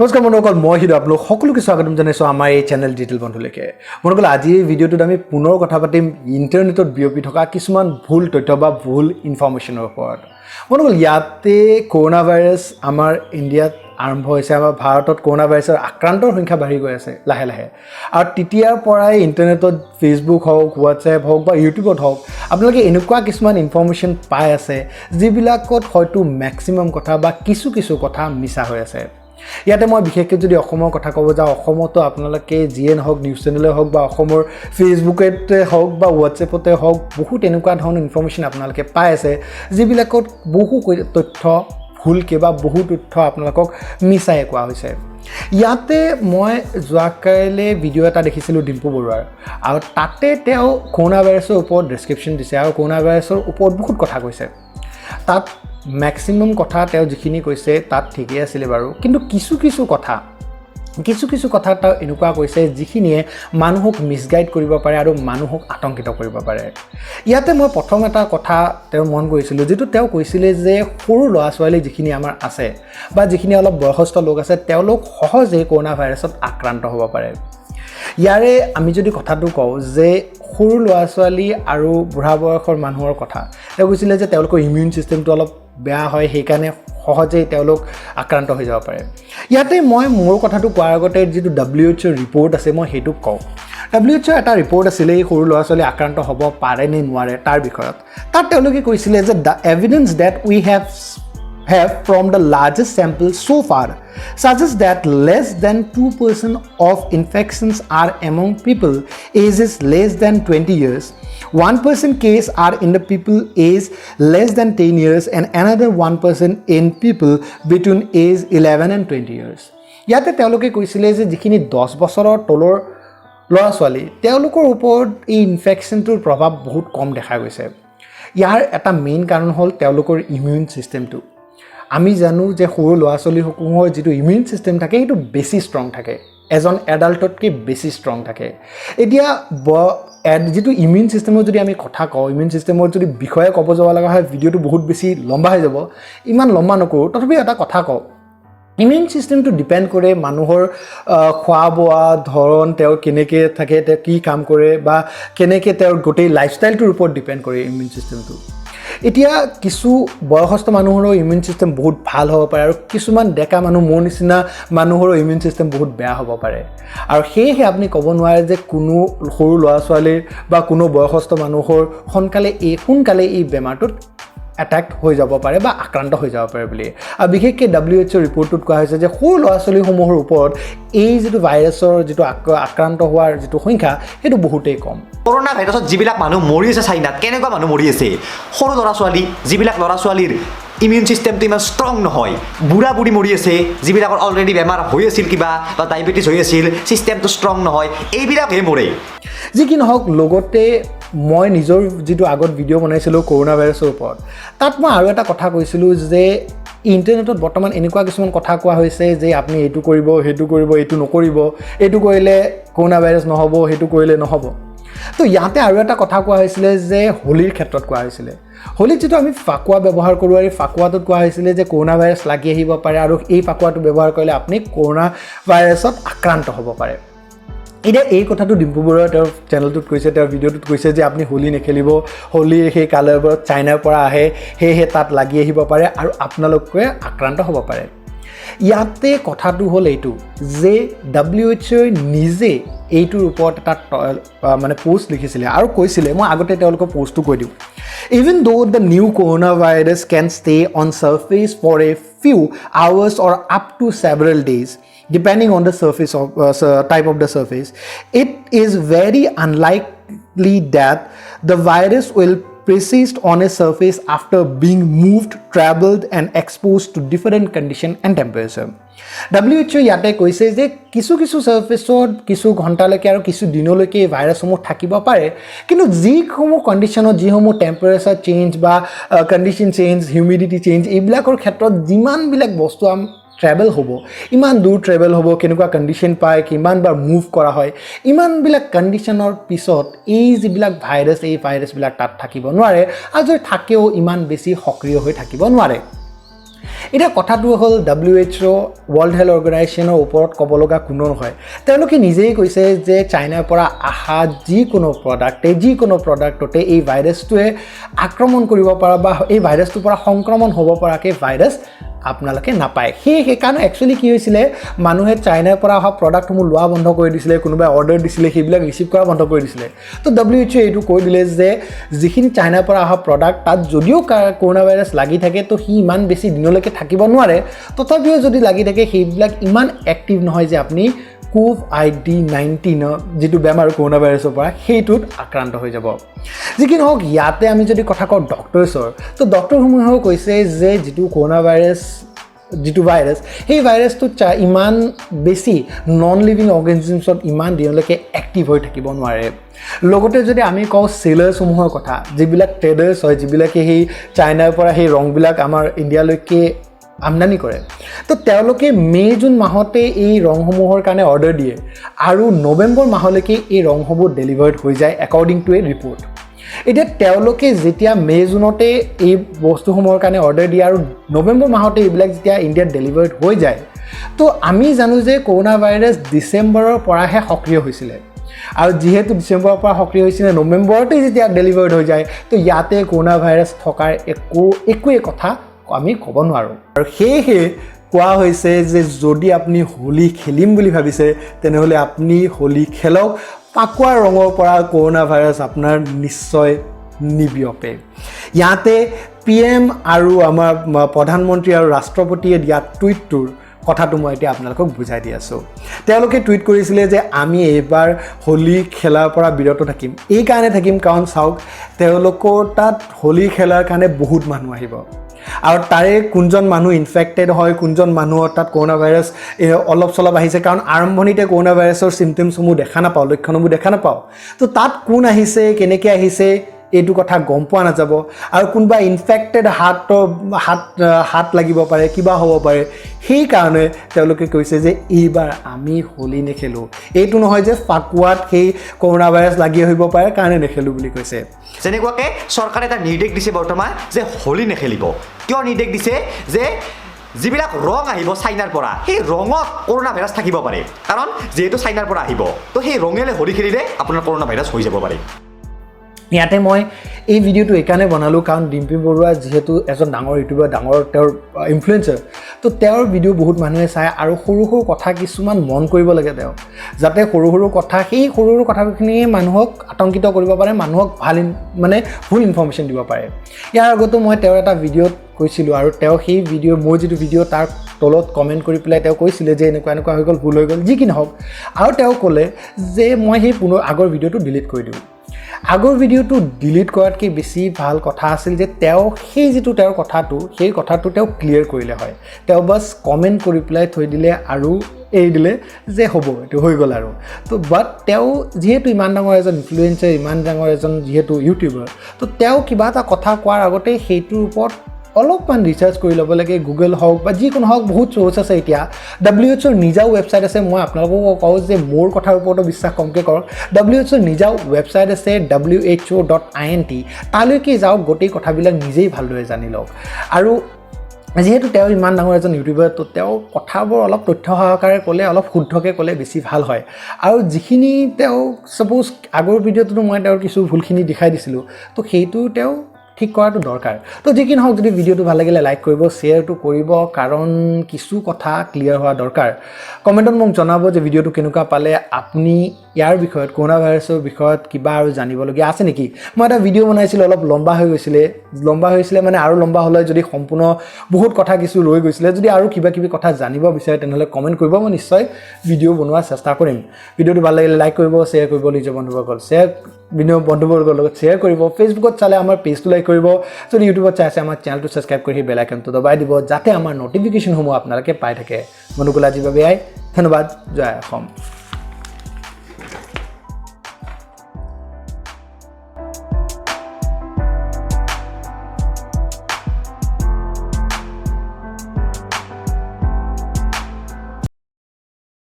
নমস্কাৰ বন্ধুসকল মই হিৰো আপোনালোক সকলোকে স্বাগতম জনাইছোঁ আমাৰ এই চেনেল ডিজিটেল বন্ধুলৈকে বন্ধুসকল আজি এই ভিডিঅ'টোত আমি পুনৰ কথা পাতিম ইণ্টাৰনেটত বিয়পি থকা কিছুমান ভুল তথ্য বা ভুল ইনফৰমেশ্যনৰ ওপৰত বন্ধুসকল ইয়াতে কৰোনা ভাইৰাছ আমাৰ ইণ্ডিয়াত আৰম্ভ হৈছে আমাৰ ভাৰতত কৰোনা ভাইৰাছৰ আক্ৰান্তৰ সংখ্যা বাঢ়ি গৈ আছে লাহে লাহে আৰু তেতিয়াৰ পৰাই ইণ্টাৰনেটত ফেচবুক হওক হোৱাটছএপ হওক বা ইউটিউবত হওক আপোনালোকে এনেকুৱা কিছুমান ইনফৰমেশ্যন পাই আছে যিবিলাকত হয়তো মেক্সিমাম কথা বা কিছু কথা মিছা হৈ আছে ইয়াতে মই বিশেষকৈ যদি অসমৰ কথা ক'ব যাওঁ অসমতো আপোনালোকে যিয়ে নহওক নিউজ চেনেলে হওক বা অসমৰ ফেচবুকতে হওক বা হোৱাটছএপতে হওক বহুত এনেকুৱা ধৰণৰ ইনফৰমেশ্যন আপোনালোকে পাই আছে যিবিলাকত বহু তথ্য ভুলকৈ বা বহু তথ্য আপোনালোকক মিছাই কোৱা হৈছে ইয়াতে মই যোৱাকাইলৈ ভিডিঅ' এটা দেখিছিলোঁ ডিম্পু বৰুৱাৰ আৰু তাতে তেওঁ কৰোনা ভাইৰাছৰ ওপৰত ডেছক্ৰিপশ্যন দিছে আৰু কৰোনা ভাইৰাছৰ ওপৰত বহুত কথা কৈছে তাত মেক্সিমাম কথা তেওঁ যিখিনি কৈছে তাত ঠিকেই আছিলে বাৰু কিন্তু কিছু কথা তেওঁ এনেকুৱা কৈছে যিখিনিয়ে মানুহক মিছগাইড কৰিব পাৰে আৰু মানুহক আতংকিত কৰিব পাৰে ইয়াতে মই প্ৰথম এটা কথা তেওঁ মন কৰিছিলোঁ যিটো তেওঁ কৈছিলে যে সৰু ল'ৰা ছোৱালী যিখিনি আমাৰ আছে বা যিখিনি অলপ বয়সস্থ লোক আছে তেওঁলোক সহজে কৰোনা ভাইৰাছত আক্ৰান্ত হ'ব পাৰে ইয়াৰে আমি যদি কথাটো কওঁ যে সৰু ল'ৰা ছোৱালী আৰু বুঢ়া বয়সৰ মানুহৰ কথা তেওঁ কৈছিলে যে তেওঁলোকৰ ইমিউন ছিষ্টেমটো অলপ বেয়া হয় সেইকাৰণে সহজেই তেওঁলোক আক্ৰান্ত হৈ যাব পাৰে ইয়াতে মই মোৰ কথাটো কোৱাৰ আগতে যিটো WHO ৰিপৰ্ট আছে মই সেইটো কওঁ WHO এটা ৰিপৰ্ট আছিলে এই সৰু ল'ৰা ছোৱালী আক্ৰান্ত হ'ব পাৰে নে নোৱাৰে তাৰ বিষয়ত তাত তেওঁলোকে কৈছিলে যে the evidence date we have from the largest sample so far suggests that less than 2% of infections are among people ages less than 20 years. 1% case are in the people age less than 10 years and another 1% in people between age 11 and 20 years. ইয়াতে তেওঁলোকে কৈছিলে যে যিখিনি 10 বছৰৰ তলৰ ল'ৰা ছোৱালী তেওঁলোকৰ ওপৰত এই ইনফেকশ্যনটোৰ প্ৰভাৱ বহুত কম দেখা গৈছে ইয়াৰ এটা মেইন কাৰণ হ'ল তেওঁলোকৰ ইমিউন ছিষ্টেমটো আমি জানো যে সৰু ল'ৰা ছোৱালীসমূহৰ যিটো ইমিউন ছিষ্টেম থাকে সেইটো বেছি ষ্ট্ৰং থাকে এজন এডাল্টতকৈ বেছি ষ্ট্ৰং থাকে এতিয়া যিটো ইমিউন ছিষ্টেমৰ যদি আমি কথা কওঁ ইমিউন ছিষ্টেমৰ যদি বিষয়ে ক'ব যাব লগা হয় ভিডিঅ'টো বহুত বেছি লম্বা হৈ যাব ইমান লম্বা নকৰোঁ তথাপি এটা কথা কওঁ ইমিউন ছিষ্টেমটো ডিপেণ্ড কৰে মানুহৰ খোৱা বোৱা ধৰণ তেওঁ কেনেকৈ থাকে তেওঁ কি কাম কৰে বা কেনেকৈ তেওঁৰ গোটেই লাইফষ্টাইলটোৰ ওপৰত ডিপেণ্ড কৰে ইমিউন ছিষ্টেমটো এতিয়া কিছু বয়সস্থ মানুহৰো ইমিউন ছিষ্টেম বহুত ভাল হ'ব পাৰে আৰু কিছুমান ডেকা মানুহ মোৰ নিচিনা মানুহৰো ইমিউন ছিষ্টেম বহুত বেয়া হ'ব পাৰে আৰু সেয়েহে আপুনি ক'ব নোৱাৰে যে কোনো সৰু ল'ৰা ছোৱালীৰ বা কোনো বয়সস্থ মানুহৰ সোনকালে এই বেমাৰটোত এটাক হৈ যাব পাৰে বা আক্ৰান্ত হৈ যাব পাৰে বুলি আৰু বিশেষকৈ WHO ৰিপৰ্টটোত কোৱা হৈছে যে সৰু ল'ৰা ছোৱালীসমূহৰ ওপৰত এই যিটো ভাইৰাছৰ যিটো আক্ৰান্ত হোৱাৰ যিটো সংখ্যা সেইটো বহুতেই কম কৰোনা ভাইৰাছত যিবিলাক মানুহ মৰি আছে চাইনাত কেনেকুৱা মানুহ মৰি আছে সৰু ল'ৰা ছোৱালী যিবিলাক ল'ৰা ছোৱালীৰ ইমিউন ছিষ্টেমটো ইমান ষ্ট্ৰং নহয় বুঢ়া বুঢ়ী মৰি আছে যিবিলাকৰ অলৰেডি বেমাৰ হৈ আছিল কিবা বা ডায়েবেটিছ হৈ আছিল ছিষ্টেমটো ষ্ট্ৰং নহয় এইবিলাকহে মৰে যি কি নহওক লগতে মই নিজৰ যিটো আগত ভিডিঅ' বনাইছিলোঁ কৰোনা ভাইৰাছৰ ওপৰত তাত মই আৰু এটা কথা কৈছিলোঁ যে ইণ্টাৰনেটত বৰ্তমান এনেকুৱা কিছুমান কথা কোৱা হৈছে যে আপুনি এইটো কৰিব সেইটো কৰিব এইটো নকৰিব এইটো কৰিলে কৰোনা ভাইৰাছ নহ'ব সেইটো কৰিলে নহ'ব তো ইয়াতে আৰু এটা কথা কোৱা হৈছিলে যে হোলীৰ ক্ষেত্ৰত কোৱা হৈছিলে হোলীত যিটো আমি ফাকুৱা ব্যৱহাৰ কৰোঁ আৰু ফাকুৱাটোত কোৱা হৈছিলে যে কৰোনা ভাইৰাছ লাগি আহিব পাৰে আৰু এই ফাকুৱাটো ব্যৱহাৰ কৰিলে আপুনি কৰোনা ভাইৰাছত আক্ৰান্ত হ'ব পাৰে এতিয়া এই কথাটো ডিম্পু বৰুৱাই তেওঁৰ চেনেলটোত কৈছে তেওঁৰ ভিডিঅ'টোত কৈছে যে আপুনি হোলী নেখেলিব হোলীৰ সেই কালাৰবোৰত চাইনাৰ পৰা আহে সেয়েহে তাত লাগি আহিব পাৰে আৰু আপোনালোকে আক্ৰান্ত হ'ব পাৰে ইয়াতে কথাটো হ'ল এইটো যে WHO নিজে এইটোৰ ওপৰত এটা মানে পোষ্ট লিখিছিলে আৰু কৈছিলে মই আগতে তেওঁলোকৰ পোষ্টটো কৈ দিওঁ Even though the new coronavirus can stay on surface for a few hours or up to several days depending on the surface of type of the surface it is very unlikely that the virus will persist on a surface after being moved traveled and exposed to different condition and temperature WHO ইয়াতে কৈছে যে কিছু সাৰ্ফেছত কিছু ঘণ্টালৈকে আৰু কিছু দিনলৈকে এই ভাইৰাছসমূহ থাকিব পাৰে কিন্তু যিসমূহ কণ্ডিশ্যনত যিসমূহ টেম্পাৰেচাৰ চেঞ্জ বা কণ্ডিশ্যন চেঞ্জ হিউমিডিটি চেঞ্জ এইবিলাকৰ ক্ষেত্ৰত যিমানবিলাক বস্তু ট্ৰেভেল হ'ব ইমান দূৰ ট্ৰেভেল হ'ব কেনেকুৱা কণ্ডিশ্যন পায় কিমানবাৰ মুভ কৰা হয় ইমানবিলাক কণ্ডিশ্যনৰ পিছত এই যিবিলাক ভাইৰাছ এই ভাইৰাছবিলাক তাত থাকিব নোৱাৰে আৰু যদি থাকেও ইমান বেছি সক্ৰিয় হৈ থাকিব নোৱাৰে এতিয়া কথাটো হ'ল WHO ৱৰ্ল্ড হেল্থ অৰ্গেনাইজেশ্যনৰ ওপৰত ক'ব লগা কোনো নহয় তেওঁলোকে নিজেই কৈছে যে চাইনাৰ পৰা অহা যিকোনো প্ৰডাক্টতে এই ভাইৰাছটোৱে আক্ৰমণ কৰিব পৰা বা এই ভাইৰাছটোৰ পৰা সংক্ৰমণ হ'ব পৰাকৈ ভাইৰাছ আপোনালোকে নাপায় সেইকাৰণে একচুৱেলি কি হৈছিলে মানুহে চাইনাৰ পৰা অহা প্ৰডাক্টসমূহ লোৱা বন্ধ কৰি দিছিলে কোনোবাই অৰ্ডাৰ দিছিলে সেইবিলাক ৰিচিভ কৰা বন্ধ কৰি দিছিলে তো WHO এইটো কৈ দিলে যে যিখিনি চাইনাৰ পৰা অহা প্ৰডাক্ট তাত যদিও কৰোনা ভাইৰাছ লাগি থাকে তো সি ইমান বেছি দিনলৈকে থাকিব নোৱাৰে তথাপিও যদি লাগি থাকে সেইবিলাক ইমান এক্টিভ নহয় যে আপুনি COVID-19 যিটো বেমাৰ কৰোনা ভাইৰাছৰ পৰা সেইটোত আক্ৰান্ত হৈ যাব যি কি নহওক ইয়াতে আমি যদি কথা কওঁ ডক্টৰছৰ তো ডক্টৰসমূহেও কৈছে যে যিটো কৰোনা ভাইৰাছ সেই ভাইৰাছটো ইমান বেছি নন লিভিং অৰ্গেনিজমছত ইমান দিনলৈকে এক্টিভ হৈ থাকিব নোৱাৰে লগতে যদি আমি কওঁ চেলাৰ্ছসমূহৰ কথা যিবিলাক ট্ৰেডাৰ্ছ হয় যিবিলাকে সেই চাইনাৰ পৰা সেই ৰংবিলাক আমাৰ ইণ্ডিয়ালৈকে আমদানি কৰে তো তেওঁলোকে জুন মাহতে এই ৰংসমূহৰ কাৰণে অৰ্ডাৰ দিয়ে আৰু নৱেম্বৰ মাহলৈকে এই ৰংসমূহ ডেলিভাৰ্ড হৈ যায় একৰ্ডিং টু এ ৰিপৰ্ট এতিয়া তেওঁলোকে যেতিয়া জুনতে এই বস্তুসমূহৰ কাৰণে অৰ্ডাৰ দিয়ে আৰু নৱেম্বৰ মাহতে এইবিলাক যেতিয়া ইণ্ডিয়াত ডেলিভাৰ্ড হৈ যায় তো আমি জানো যে কৰোনা ভাইৰাছ ডিচেম্বৰৰ পৰাহে সক্ৰিয় হৈছিলে আৰু যিহেতু ডিচেম্বৰৰ পৰা সক্ৰিয় হৈছিলে নৱেম্বৰতে যেতিয়া ডেলিভাৰ্ড হৈ যায় তো ইয়াতে কৰোনা ভাইৰাছ থকাৰ একোৱে কথা আমি ক'ব নোৱাৰোঁ আৰু সেয়েহে কোৱা হৈছে যে যদি আপুনি হোলী খেলিম বুলি ভাবিছে তেনেহ'লে আপুনি হোলী খেলক পাকুৱা ৰঙৰ পৰা কৰোনা ভাইৰাছ আপোনাৰ নিশ্চয় নিবিয়পে ইয়াতে PM আৰু আমাৰ প্ৰধানমন্ত্ৰী আৰু ৰাষ্ট্ৰপতিয়ে দিয়া টুইটটোৰ কথাটো মই এতিয়া আপোনালোকক বুজাই দি আছোঁ তেওঁলোকে টুইট কৰিছিলে যে আমি এইবাৰ হোলী খেলাৰ পৰা বিৰত থাকিম এই কাৰণে থাকিম কাৰণ চাওক তেওঁলোকৰ তাত হোলী খেলাৰ কাৰণে বহুত মানুহ আহিব আৰু তাৰে কোনজন মানুহ ইনফেক্টেড হয় কোনজন মানুহৰ তাত কৰোনা ভাইৰাছ অলপ চলপ আহিছে কাৰণ আৰম্ভণিতে কৰোনা ভাইৰাছৰ চিমটমছসমূহ দেখা নাপাওঁ লক্ষণসমূহ দেখা নাপাওঁ তো তাত কোন আহিছে কেনেকৈ আহিছে এইটো কথা গম পোৱা নাযাব আৰু কোনোবা ইনফেক্টেড হাত লাগিব পাৰে কিবা হ'ব পাৰে সেইকাৰণে তেওঁলোকে কৈছে যে এইবাৰ আমি হোলী নেখেলোঁ এইটো নহয় যে ফাকুৱাত সেই কৰোনা ভাইৰাছ লাগি আহিব পাৰে কাৰণে নেখেলোঁ বুলি কৈছে যেনেকুৱাকৈ চৰকাৰে এটা নিৰ্দেশ দিছে বৰ্তমান যে হোলী নেখেলিব কিয় নিৰ্দেশ দিছে যে যিবিলাক ৰং আহিব চাইনাৰ পৰা সেই ৰঙত কৰোনা ভাইৰাছ থাকিব পাৰে কাৰণ যিহেতু চাইনাৰ পৰা আহিব তো সেই ৰঙেৰে হোলী খেলিলে আপোনাৰ কৰোনা ভাইৰাছ হৈ যাব পাৰে ইয়াতে মই এই ভিডিঅ'টো এইকাৰণে বনালোঁ কাৰণ ডিম্পু বৰুৱা যিহেতু এজন ডাঙৰ ইউটিউবাৰ ডাঙৰ তেওঁৰ ইনফ্লুৱেঞ্চাৰ তো তেওঁৰ ভিডিঅ' বহুত মানুহে চায় আৰু সৰু সৰু কথা কিছুমান মন কৰিব লাগে তেওঁ যাতে সৰু সৰু কথা সেই সৰু সৰু কথাখিনিয়ে মানুহক আতংকিত কৰিব পাৰে মানুহক ভুল ইনফৰ্মেশ্যন দিব পাৰে ইয়াৰ আগতো মই তেওঁৰ এটা ভিডিঅ'ত কৈছিলোঁ আৰু তেওঁ সেই ভিডিঅ' মোৰ যিটো ভিডিঅ' তাৰ তলত কমেণ্ট কৰি পেলাই তেওঁ কৈছিলে যে এনেকুৱা হৈ গ'ল ভুল হৈ গ'ল যি কি নহওক আৰু তেওঁ ক'লে যে মই সেই আগৰ ভিডিঅ'টো ডিলিট কৰি দিওঁ আগৰ ভিডিঅ'টো ডিলিট কৰাতকৈ বেছি ভাল কথা আছিল যে তেওঁ সেই যিটো তেওঁৰ কথাটো সেই কথাটো তেওঁ ক্লিয়াৰ কৰিলে হয় তেওঁ বাছ কমেণ্ট কৰি পেলাই থৈ দিলে আৰু এৰি দিলে যে হ'ব এইটো হৈ গ'ল আৰু তো বাট তেওঁ যিহেতু ইমান ডাঙৰ এজন ইনফ্লুৱেঞ্চাৰ ইমান ডাঙৰ এজন যিহেতু ইউটিউবাৰ তো তেওঁ কিবা এটা কথা কোৱাৰ আগতে সেইটোৰ ওপৰত অলপমান ৰিচাৰ্চ কৰি ল'ব লাগে গুগল হওক বা যিকোনো হওক বহুত চ'ৰ্চ আছে এতিয়া WHOৰ নিজাও ৱেবছাইট আছে মই আপোনালোককো কওঁ যে মোৰ কথাৰ ওপৰতো বিশ্বাস কমকৈ কৰক WHOৰ নিজাও ৱেবছাইট আছে WHO.int তালৈকে যাওক গোটেই কথাবিলাক নিজেই ভালদৰে জানি লওক আৰু যিহেতু তেওঁ ইমান ডাঙৰ এজন ইউটিউবাৰ তো তেওঁ কথাবোৰ অলপ তথ্য সহকাৰে ক'লে অলপ শুদ্ধকৈ ক'লে বেছি ভাল হয় আৰু যিখিনি তেওঁ ছাপ'জ আগৰ ভিডিঅ'টোতো মই তেওঁৰ কিছু ভুলখিনি দেখাই দিছিলোঁ তো সেইটো তেওঁ ঠিক কৰাটো দৰকাৰ তো যি কি নহওক যদি ভিডিঅ'টো ভাল লাগিলে লাইক কৰিব শ্বেয়াৰটো কৰিব কাৰণ কিছু কথা ক্লিয়াৰ হোৱা দৰকাৰ কমেণ্টত মোক জনাব যে ভিডিঅ'টো কেনেকুৱা পালে আপুনি ইয়াৰ বিষয়ত কৰোনা ভাইৰাছৰ বিষয়ত কিবা আৰু জানিবলগীয়া আছে নেকি মই এটা ভিডিঅ' বনাইছিলোঁ অলপ লম্বা হৈ গৈছিলে মানে আৰু লম্বা হ'লে যদি সম্পূৰ্ণ বহুত কথা কিছু ৰৈ গৈছিলে যদি আৰু কিবা কিবি কথা জানিব বিচাৰে তেনেহ'লে কমেণ্ট কৰিব মই নিশ্চয় ভিডিঅ' বনোৱাৰ চেষ্টা কৰিম ভিডিঅ'টো ভাল লাগিলে লাইক কৰিব শ্বেয়াৰ কৰিব নিজৰ বন্ধুবৰ্গৰ লগত শ্বেয়াৰ কৰিব ফেচবুকত চালে আমাৰ পেজটো লাইক কৰিব যদি ইউটিউবত চাই আছে আমাৰ চেনেলটো ছাবস্ক্ৰাইব কৰি বেল আইকনটো দবাই দিব যাতে আমাৰ নটিফিকেশ্যনসমূহ আপোনালোকে পাই থাকে বন্ধুসকল আজিৰ বাবে ধন্যবাদ জয় অসম